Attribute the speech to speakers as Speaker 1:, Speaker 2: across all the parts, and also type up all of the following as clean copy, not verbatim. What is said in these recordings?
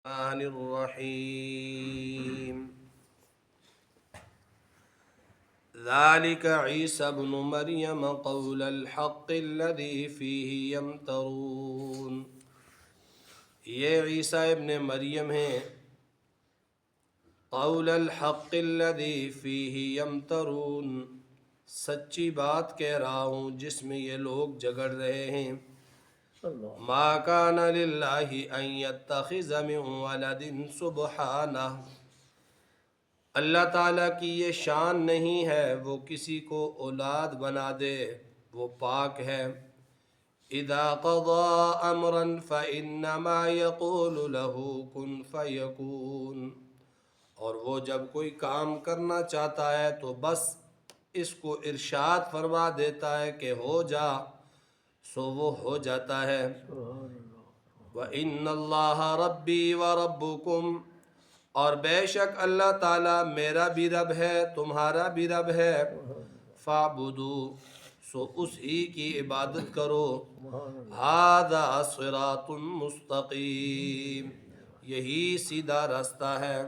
Speaker 1: الرحمن الرحيم ذلك عيسى ابن مريم قول الحق الذي فيه يمترون. یہ عیسیٰ ابن مریم ہیں، قول الحق الذي فيه يمترون، سچی بات کہہ رہا ہوں جس میں یہ لوگ جھگڑ رہے ہیں. ما كان لله ان يتخذ من ولد سبحانہ، اللہ تعالیٰ کی یہ شان نہیں ہے وہ کسی کو اولاد بنا دے، وہ پاک ہے. اذا قضى امرا فانما يقول له كن فيكون، اور وہ جب کوئی کام کرنا چاہتا ہے تو بس اس کو ارشاد فرما دیتا ہے کہ ہو جا، سو وہ ہو جاتا ہے. وَإِنَّ اللَّهَ رَبِّي وَرَبُّكُمْ، اور بے شک اللہ تعالیٰ میرا بھی رب ہے تمہارا بھی رب ہے. فَاعْبُدُوا، سو اس ہی کی عبادت کرو. هَذَا صِرَاطٌ مُسْتَقِيم، یہی سیدھا راستہ ہے.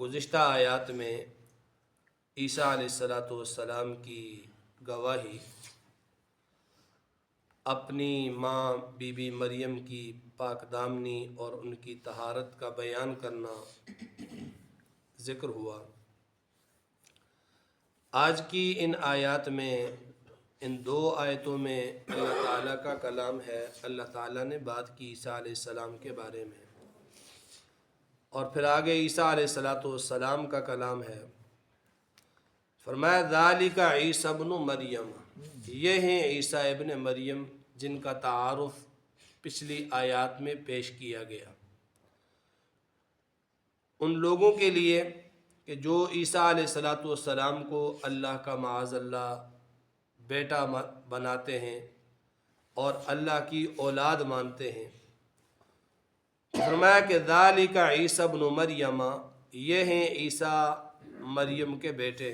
Speaker 1: گزشتہ آیات میں عیسیٰ علیہ السلام کی گواہی، اپنی ماں بی بی مریم کی پاک دامنی اور ان کی طہارت کا بیان کرنا ذکر ہوا. آج کی ان آیات میں، ان دو آیتوں میں اللہ تعالیٰ کا کلام ہے. اللہ تعالیٰ نے بات کی عیسیٰ علیہ السلام کے بارے میں، اور پھر آگے عیسیٰ علیہ السلام کا کلام ہے. فرمایا ذالک عیسی ابن مریم، یہ ہیں عیسیٰ ابن مریم جن کا تعارف پچھلی آیات میں پیش کیا گیا. ان لوگوں کے لیے کہ جو عیسیٰ علیہ السلام کو اللہ کا معاذ اللہ بیٹا بناتے ہیں اور اللہ کی اولاد مانتے ہیں. فرمایا کہ ذالک عیسی ابن مریم، یہ ہیں عیسیٰ مریم کے بیٹے،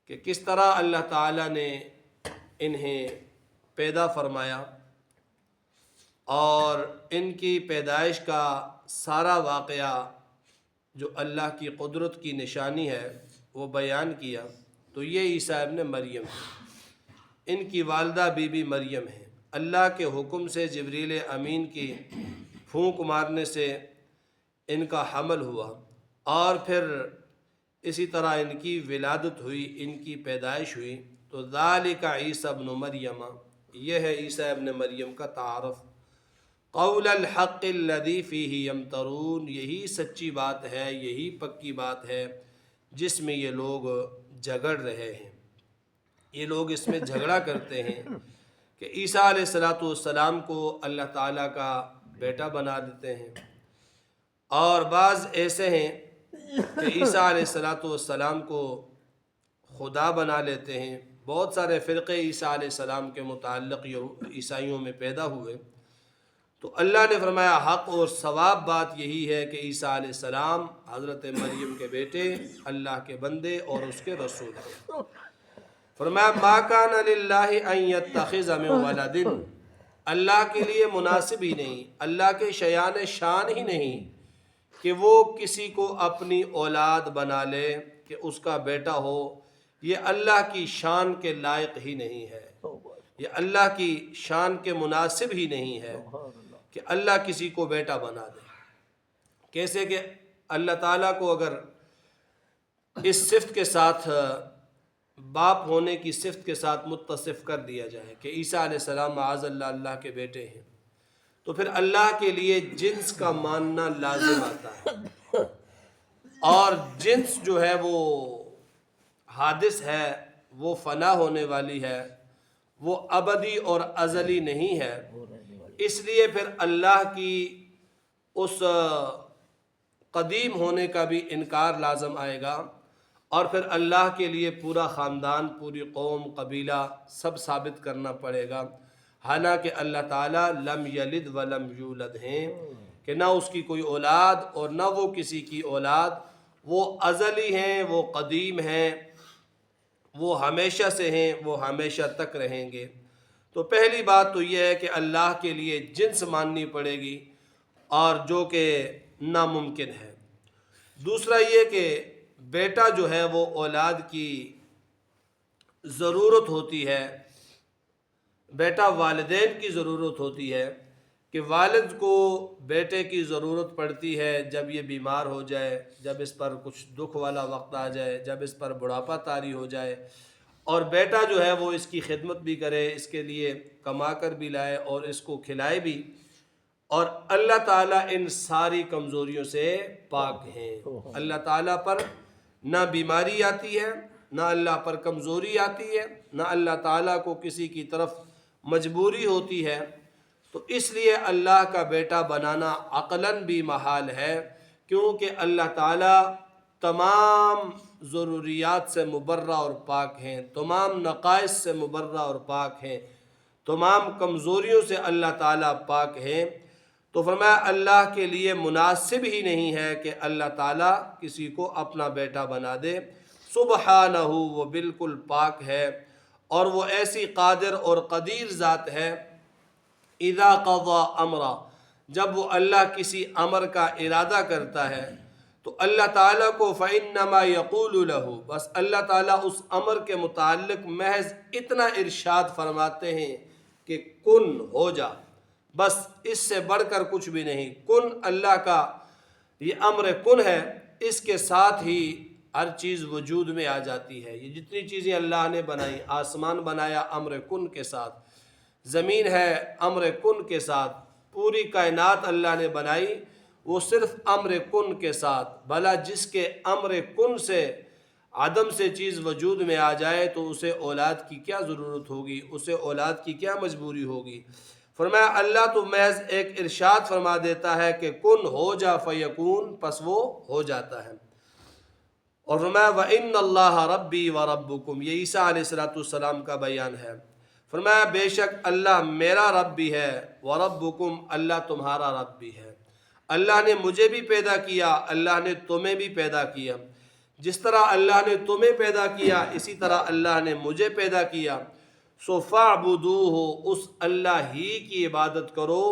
Speaker 1: کہ کس طرح اللہ تعالیٰ نے انہیں پیدا فرمایا اور ان کی پیدائش کا سارا واقعہ جو اللہ کی قدرت کی نشانی ہے وہ بیان کیا. تو یہ عیسیٰ ابن مریم ہیں. ان کی والدہ بی بی مریم ہیں. اللہ کے حکم سے جبریل امین کی پھونک مارنے سے ان کا حمل ہوا، اور پھر اسی طرح ان کی ولادت ہوئی، ان کی پیدائش ہوئی. تو ذالک عیسی ابن مریم، یہ ہے عیسیٰ ابن مریم کا تعارف. قول الحق الذی فیہ یمترون، یہی سچی بات ہے، یہی پکی بات ہے جس میں یہ لوگ جھگڑ رہے ہیں. یہ لوگ اس میں جھگڑا کرتے ہیں کہ عیسیٰ علیہ السلام کو اللہ تعالیٰ کا بیٹا بنا دیتے ہیں، اور بعض ایسے ہیں کہ عیسیٰ علیہ السلام کو خدا بنا لیتے ہیں. بہت سارے فرقے عیسیٰ علیہ السلام کے متعلق عیسائیوں میں پیدا ہوئے. تو اللہ نے فرمایا حق اور ثواب بات یہی ہے کہ عیسیٰ علیہ السلام حضرت مریم کے بیٹے، اللہ کے بندے اور اس کے رسول ہیں. فرمایا ما کان للہ ان یتخذ من ولد، اللہ کے لیے مناسب ہی نہیں، اللہ کے شیان شان ہی نہیں کہ وہ کسی کو اپنی اولاد بنا لے، کہ اس کا بیٹا ہو. یہ اللہ کی شان کے لائق ہی نہیں ہے، یہ اللہ کی شان کے مناسب ہی نہیں ہے کہ اللہ کسی کو بیٹا بنا دے. کیسے کہ اللہ تعالیٰ کو اگر اس صفت کے ساتھ، باپ ہونے کی صفت کے ساتھ متصف کر دیا جائے کہ عیسیٰ علیہ السلام معاذ اللہ اللہ کے بیٹے ہیں، تو پھر اللہ کے لیے جنس کا ماننا لازم آتا ہے. اور جنس جو ہے وہ حادث ہے، وہ فنا ہونے والی ہے، وہ ابدی اور ازلی نہیں ہے. اس لیے پھر اللہ کی اس قدیم ہونے کا بھی انکار لازم آئے گا، اور پھر اللہ کے لیے پورا خاندان، پوری قوم، قبیلہ سب ثابت کرنا پڑے گا. حالانکہ اللہ تعالیٰ لم یلد ولم یولد ہیں، کہ نہ اس کی کوئی اولاد اور نہ وہ کسی کی اولاد. وہ ازلی ہیں، وہ قدیم ہیں، وہ ہمیشہ سے ہیں، وہ ہمیشہ تک رہیں گے. تو پہلی بات تو یہ ہے کہ اللہ کے لیے جنس ماننی پڑے گی، اور جو کہ ناممکن ہے۔ دوسرا یہ کہ بیٹا جو ہے وہ اولاد کی ضرورت ہوتی ہے، بیٹا والدین کی ضرورت ہوتی ہے، کہ والد کو بیٹے کی ضرورت پڑتی ہے جب یہ بیمار ہو جائے، جب اس پر کچھ دکھ والا وقت آ جائے، جب اس پر بڑھاپا طاری ہو جائے، اور بیٹا جو ہے وہ اس کی خدمت بھی کرے، اس کے لیے کما کر بھی لائے اور اس کو کھلائے بھی۔ اور اللہ تعالیٰ ان ساری کمزوریوں سے پاک ہیں۔ اللہ تعالیٰ پر نہ بیماری آتی ہے، نہ اللہ پر کمزوری آتی ہے، نہ اللہ تعالیٰ کو کسی کی طرف مجبوری ہوتی ہے۔ تو اس لیے اللہ کا بیٹا بنانا عقلاً بھی محال ہے، کیونکہ اللہ تعالیٰ تمام ضروریات سے مبرہ اور پاک ہیں، تمام نقائص سے مبرہ اور پاک ہیں، تمام کمزوریوں سے اللہ تعالیٰ پاک ہیں۔ تو فرمایا اللہ کے لیے مناسب ہی نہیں ہے کہ اللہ تعالیٰ کسی کو اپنا بیٹا بنا دے۔ سبحانہ، وہ بالکل پاک ہے، اور وہ ایسی قادر اور قدیر ذات ہے۔ اذا قضا امرا، جب وہ اللہ کسی امر کا ارادہ کرتا ہے تو اللہ تعالیٰ کو فإنما یقول لہ، بس اللہ تعالیٰ اس امر کے متعلق محض اتنا ارشاد فرماتے ہیں کہ کن ہو جا، بس اس سے بڑھ کر کچھ بھی نہیں۔ کن اللہ کا یہ امر کن ہے، اس کے ساتھ ہی ہر چیز وجود میں آ جاتی ہے۔ یہ جتنی چیزیں اللہ نے بنائی، آسمان بنایا امر کن کے ساتھ، زمین ہے امر کن کے ساتھ، پوری کائنات اللہ نے بنائی وہ صرف امر کن کے ساتھ۔ بھلا جس کے امر کن سے عدم سے چیز وجود میں آ جائے تو اسے اولاد کی کیا ضرورت ہوگی، اسے اولاد کی کیا مجبوری ہوگی۔ فرمایا اللہ تو محض ایک ارشاد فرما دیتا ہے کہ کن ہو جا فیکون، پس وہ ہو جاتا ہے۔ اور فرمایا وَإِنَّ اللَّهَ رَبِّي وَرَبُّكُمْ، یہ عیسیٰ علیہ السلام کا بیان ہے۔ فرمایا بے شک اللہ میرا رب بھی ہے، وَرَبُّكُمْ، اللہ تمہارا رب بھی ہے۔ اللہ نے مجھے بھی پیدا کیا، اللہ نے تمہیں بھی پیدا کیا۔ جس طرح اللہ نے تمہیں پیدا کیا اسی طرح اللہ نے مجھے پیدا کیا۔ سو فَاعْبُدُوهُ، اس اللہ ہی کی عبادت کرو،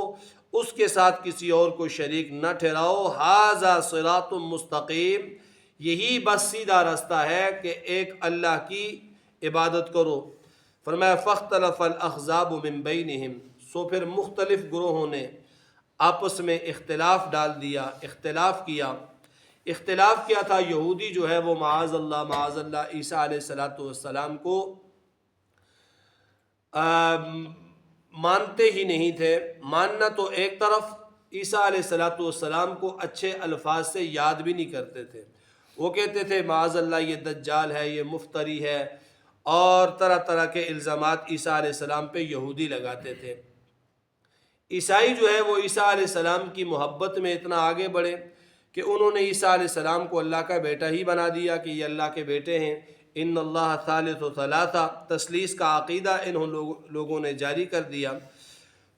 Speaker 1: اس کے ساتھ کسی اور کو شریک نہ ٹھہراؤ۔ ھذا صراط مستقیم، یہی بس سیدھا راستہ ہے کہ ایک اللہ کی عبادت کرو۔ فرمایا فاختلف الاحزاب من بینہم، سو پھر مختلف گروہوں نے آپس میں اختلاف ڈال دیا، اختلاف کیا۔ اختلاف کیا تھا، یہودی جو ہے وہ معاذ اللہ عیسیٰ علیہ السلام کو مانتے ہی نہیں تھے۔ ماننا تو ایک طرف، عیسیٰ علیہ السلام کو اچھے الفاظ سے یاد بھی نہیں کرتے تھے۔ وہ کہتے تھے معاذ اللہ یہ دجال ہے، یہ مفتری ہے، اور طرح طرح کے الزامات عیسیٰ علیہ السلام پہ یہودی لگاتے تھے۔ عیسائی جو ہے وہ عیسیٰ علیہ السلام کی محبت میں اتنا آگے بڑھے کہ انہوں نے عیسیٰ علیہ السلام کو اللہ کا بیٹا ہی بنا دیا کہ یہ اللہ کے بیٹے ہیں۔ ان اللہ ثالث ثلاثہ، تثلیث کا عقیدہ انہوں لوگوں نے جاری کر دیا۔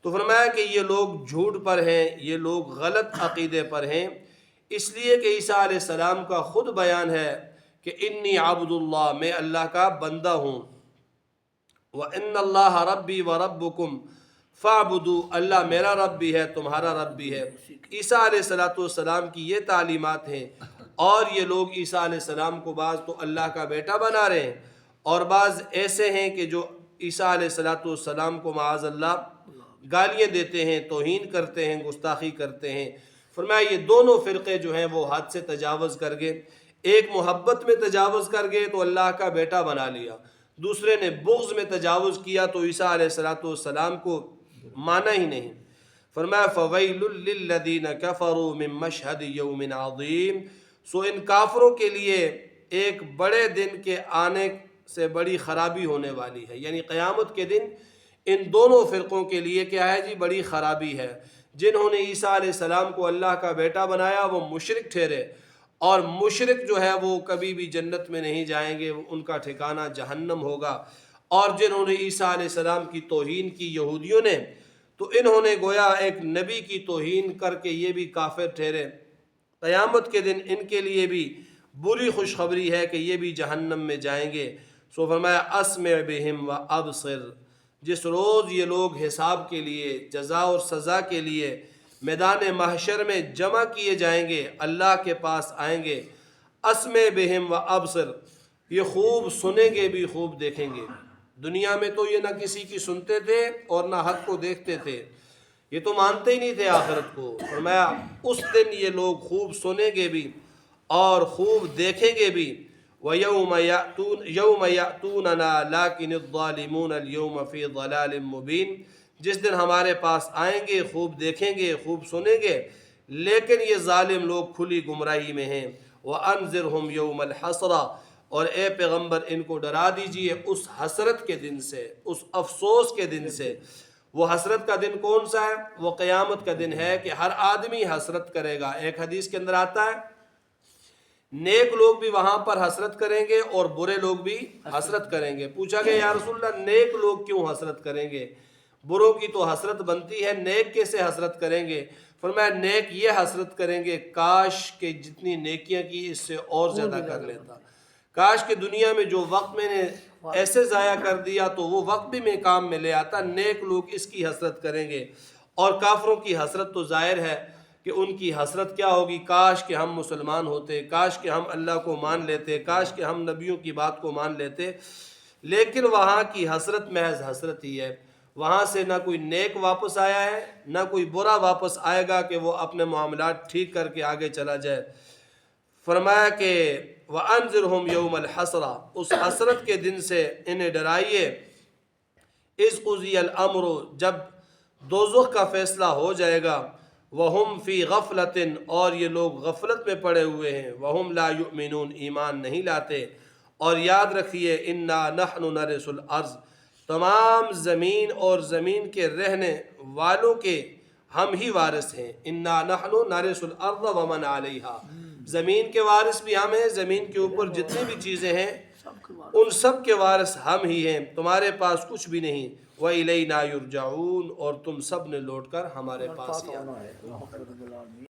Speaker 1: تو فرمایا کہ یہ لوگ جھوٹ پر ہیں، یہ لوگ غلط عقیدے پر ہیں، اس لیے کہ عیسیٰ علیہ السلام کا خود بیان ہے کہ انی عبد اللہ، میں اللہ کا بندہ ہوں۔ وَإِنَّ اللَّهَ رَبِّي وَرَبُّكُمْ فَاعْبُدُوا، اللہ میرا رب بھی ہے، تمہارا رب بھی ہے۔ عیسیٰ علیہ السلام کی یہ تعلیمات ہیں، اور یہ لوگ عیسیٰ علیہ السلام کو بعض تو اللہ کا بیٹا بنا رہے ہیں، اور بعض ایسے ہیں کہ جو عیسیٰ علیہ السلام کو معاذ اللہ گالیاں دیتے ہیں، توہین کرتے ہیں، گستاخی کرتے ہیں۔ فرمایا یہ دونوں فرقے جو ہیں وہ حد سے تجاوز کر گئے۔ ایک محبت میں تجاوز کر گئے تو اللہ کا بیٹا بنا لیا، دوسرے نے بغض میں تجاوز کیا تو عیسیٰ علیہ السلام کو مانا ہی نہیں۔ فرمایا فَوَيْلٌ لِّلَّذِينَ كَفَرُوا مِن مَّشْهَدِ يَوْمٍ عَظِيمٍ، سو ان کافروں کے لیے ایک بڑے دن کے آنے سے بڑی خرابی ہونے والی ہے، یعنی قیامت کے دن ان دونوں فرقوں کے لیے کیا ہے جی، بڑی خرابی ہے۔ جنہوں نے عیسیٰ علیہ السلام کو اللہ کا بیٹا بنایا وہ مشرک ٹھہرے، اور مشرک جو ہے وہ کبھی بھی جنت میں نہیں جائیں گے، ان کا ٹھکانہ جہنم ہوگا۔ اور جنہوں نے عیسیٰ علیہ السلام کی توہین کی یہودیوں نے، تو انہوں نے گویا ایک نبی کی توہین کر کے یہ بھی کافر ٹھہرے۔ قیامت کے دن ان کے لیے بھی بری خوشخبری ہے کہ یہ بھی جہنم میں جائیں گے۔ سو فرمایا اسمع بہم و ابصر، جس روز یہ لوگ حساب کے لیے، جزا اور سزا کے لیے میدان محشر میں جمع کیے جائیں گے، اللہ کے پاس آئیں گے۔ اسمع بہم و ابصر، یہ خوب سنیں گے بھی خوب دیکھیں گے۔ دنیا میں تو یہ نہ کسی کی سنتے تھے اور نہ حق کو دیکھتے تھے، یہ تو مانتے ہی نہیں تھے آخرت کو۔ فرمایا اس دن یہ لوگ خوب سنیں گے بھی اور خوب دیکھیں گے بھی۔ وَيَوْمَ يَأْتُونَنَا لَكِنِ الظَّالِمُونَ الْيَوْمَ فِي ضَلَالٍ مُبِينٍ، جس دن ہمارے پاس آئیں گے خوب دیکھیں گے خوب سنیں گے، لیکن یہ ظالم لوگ کھلی گمراہی میں ہیں۔ وَأَنذِرْهُمْ يَوْمَ الْحَسْرَةِ، اور اے پیغمبر ان کو ڈرا دیجئے اس حسرت کے دن سے، اس افسوس کے دن سے۔ وہ حسرت کا دن کون سا ہے؟ وہ قیامت کا دن ہے کہ ہر آدمی حسرت کرے گا۔ ایک حدیث کے اندر آتا ہے نیک لوگ بھی وہاں پر حسرت کریں گے اور برے لوگ بھی حسرت کریں گے۔ پوچھا گیا یا رسول اللہ نیک لوگ کیوں حسرت کریں گے؟ بروں کی تو حسرت بنتی ہے، نیک کیسے حسرت کریں گے؟ فرمایا نیک یہ حسرت کریں گے کاش کہ جتنی نیکیاں کی اس سے اور زیادہ کر لیتا، کاش کہ دنیا میں جو وقت میں نے ایسے ضائع کر دیا تو وہ وقت بھی میں کام میں لے آتا۔ نیک لوگ اس کی حسرت کریں گے، اور کافروں کی حسرت تو ظاہر ہے کہ ان کی حسرت کیا ہوگی، کاش کہ ہم مسلمان ہوتے، کاش کہ ہم اللہ کو مان لیتے، کاش کہ ہم نبیوں کی بات کو مان لیتے۔ لیکن وہاں کی حسرت محض حسرت ہی ہے، وہاں سے نہ کوئی نیک واپس آیا ہے نہ کوئی برا واپس آئے گا کہ وہ اپنے معاملات ٹھیک کر کے آگے چلا جائے۔ فرمایا کہ وَأَنذِرْهُمْ يَوْمَ الْحَسْرَةِ، اس حسرت کے دن سے انہیں ڈرائیے۔ اِذْ قُضِيَ الْأَمْرُ، جب دوزخ کا فیصلہ ہو جائے گا۔ وَهُمْ فِي غَفْلَةٍ، اور یہ لوگ غفلت میں پڑے ہوئے ہیں۔ وَهُمْ لَا يُؤْمِنُونَ، ایمان نہیں لاتے۔ اور یاد رکھیے اِنَّا نَحْنُ نَرِثُ الْأَرْضَ، تمام زمین اور زمین کے رہنے والوں کے ہم ہی وارث ہیں۔ اِنَّا نَحْنُ نَرِثُ الْأَرْضَ وَمَنْ عَلَيْهَا، زمین کے وارث بھی ہم ہیں، زمین کے اوپر جتنی بھی چیزیں ہیں ان سب کے وارث ہم ہی ہیں، تمہارے پاس کچھ بھی نہیں۔ وَإِلَيْنَا يُرْجَعُونَ، اور تم سب نے لوٹ کر ہمارے پاس ہی آنا ہے۔